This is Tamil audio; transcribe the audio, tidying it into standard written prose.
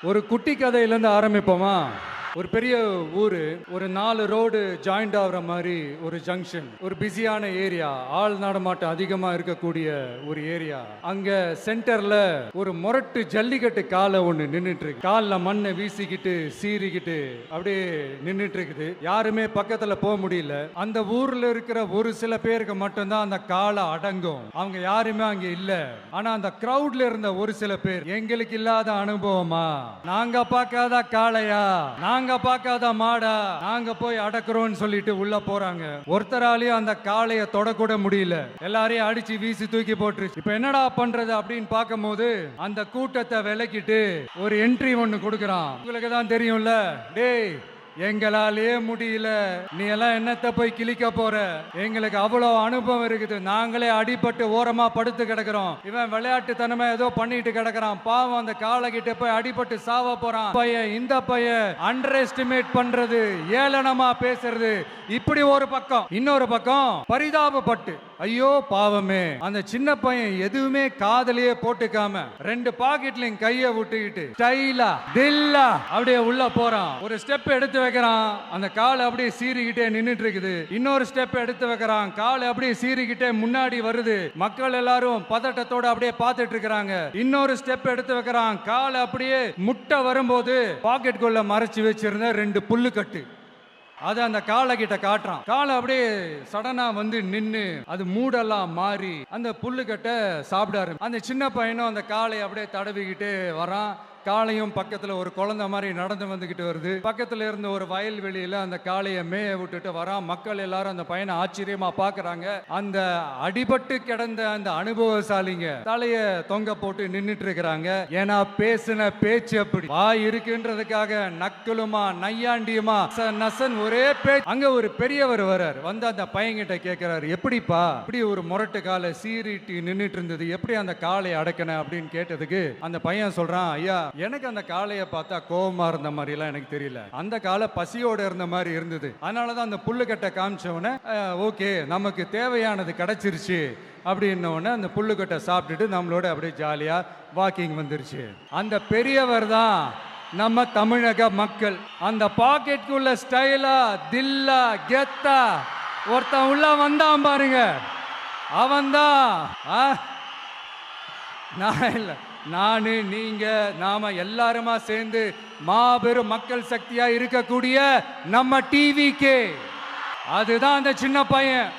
ஒரு குட்டி கதையிலேருந்து ஆரம்பிப்போமா? ஒரு பெரிய ஊரு, ஒரு 4 ரோடு ஜாயிண்ட் ஆகுற மாதிரி ஒரு ஜங்ஷன், ஒரு பிஸியான ஏரியா, ஆள் நடமாட்டம் அதிகமா இருக்கக்கூடிய ஒரு ஏரியா. அங்க சென்டர்ல ஒரு முரட்டு ஜல்லிக்கட்டு காலை ஒண்ணு நின்னுட்டு இருக்கு. கால்ல மண்ணை வீசிக்கிட்டு சீறிக்கிட்டு அப்படியே நின்னுட்டு இருக்குது. யாருமே பக்கத்துல போக முடியல. அந்த ஊர்ல இருக்கிற ஒரு சில பேருக்கு மட்டும்தான் அந்த காலை அடங்கும். அவங்க யாருமே அங்க இல்ல. ஆனா அந்த கிரவுட்ல இருந்த ஒரு சில பேர், எங்களுக்கு இல்லாத அனுபவமா, நாங்க பார்க்காத காளையா, நாங்க பார்க்காத மாடா, நாங்க போய் அடக்குறோம்னு சொல்லிட்டு உள்ள போறாங்க. ஒருத்தராலையும் அந்த காளைய தொடக்கூட முடியல. எல்லாரையும் அடிச்சு வீசி தூக்கி போட்டுருச்சு. இப்ப என்னடா பண்றது அப்படின்னு பார்க்கும்போது அந்த கூட்டத்தை விலக்கிட்டு ஒரு என்ட்ரி ஒண்ணு கொடுக்கறான். உங்களுக்கு தான் தெரியும்ல, டேய் எங்களாலே முடியல, நீ எல்லாம் என்னத்த போய் கிழிக்க போற, எங்களுக்கு அவ்வளவு அனுபவம் இருக்குது, நாங்களே அடிபட்டு ஓரமா படுத்து கிடக்குறோம், இவன் விளையாட்டு தனமா ஏதோ பண்ணிட்டு கிடக்குறான், பாவம் அந்த காலை கிட்ட போய் அடிபட்டு சாவ போறான், பையன் இந்த பையன் அண்டர் எஸ்டிமேட் பண்றது, ஏளனமா பேசுறது, இப்படி ஒரு பக்கம். இன்னொரு பக்கம் பரிதாபப்பட்டு, ஐயோ பாவமே, அந்த சின்ன பையன் எதுவுமே காதலியே போட்டுக்காம 2 பாக்கெட்லையும் கைய விட்டுக்கிட்டு ஸ்டைலா தில்லா அப்படியே உள்ள போறான். ஒரு ஸ்டெப் எடுத்து வைக்கிறான், அந்த காலை அப்படியே சீறிக்கிட்டே நின்னுட்டு இருக்குது. இன்னொரு ஸ்டெப் எடுத்து வைக்கிறான், காலை அப்படியே சீறிக்கிட்டே முன்னாடி வருது. மக்கள் எல்லாரும் பதட்டத்தோட அப்படியே பார்த்துட்டு இருக்காங்க. இன்னொரு ஸ்டெப் எடுத்து வைக்கிறான், காலை அப்படியே முட்டை வரும்போது பாக்கெட்டுக்குள்ள மறைச்சு வச்சிருந்த 2 புல்லு கட்டு அது அந்த காலை கிட்ட காட்டுறான். காலை அப்படியே சடனா வந்து நின்னு அது மூடெல்லாம் மாறி அந்த புல்லுக்கட்ட சாப்பிடாரு. அந்த சின்ன பையனும் அந்த காலை அப்படியே தடவிக்கிட்டு வரான். காளையும் பக்கத்துல ஒரு குழந்தை மாதிரி நடந்து வந்துகிட்டு வருது. பக்கத்துல இருந்த ஒரு வயல்வெளியில அந்த காளையை மேய விட்டுட்டு வரான். மக்கள் எல்லாரும் அந்த பையனை ஆச்சரியமா பாக்குறாங்க. அந்த அடிபட்டு கிடந்த அந்த அனுபவசாலிங்க தலைய தொங்க போட்டு நின்னுட்டு இருக்கிறாங்க. ஏன்னா பேசின பேச்சு அப்படி, வாய் இருக்குன்றதுக்காக நக்கலுமா நையாண்டியுமா நசன் ஒரே பேச்சு. அங்க ஒரு பெரியவர் வரார். வந்து அந்த பையன்கிட்ட கேட்கிறாரு, எப்படிப்பா இப்படி ஒரு முரட்டு காலை சீறிட்டு நின்னுட்டு இருந்தது, எப்படி அந்த காளையை அடக்கின அப்படின்னு கேட்டதுக்கு அந்த பையன் சொல்றான், ஐயா எனக்கு அந்த காளையை பார்த்தா கோபமா இருந்த மாதிரி எல்லாம் எனக்கு தெரியல, அந்த காலை பசியோட இருந்த மாதிரி இருந்தது, அதனாலதான் அந்த புல்லுக்கட்டை காமிச்சவன ஓகே நமக்கு தேவையானது கிடைச்சிருச்சு அப்படின்னோடனே அந்த புல்லுக்கட்டை சாப்பிட்டுட்டு நம்மளோட அப்படியே ஜாலியா வாக்கிங் வந்துருச்சு. அந்த பெரியவர் தான் நம்ம தமிழக மக்கள். அந்த பாக்கெட்டுக்குள்ள ஸ்டைலா தில்லா கெத்தா ஒருத்தன் உள்ள வந்தான் பாருங்க, அவன்தான். நான் இல்லை, நானு நீங்க நாம எல்லாருமா சேர்ந்து மாபெரும் மக்கள் சக்தியா இருக்கக்கூடிய நம்ம டிவிக்கு, அதுதான் அந்த சின்ன பையன்.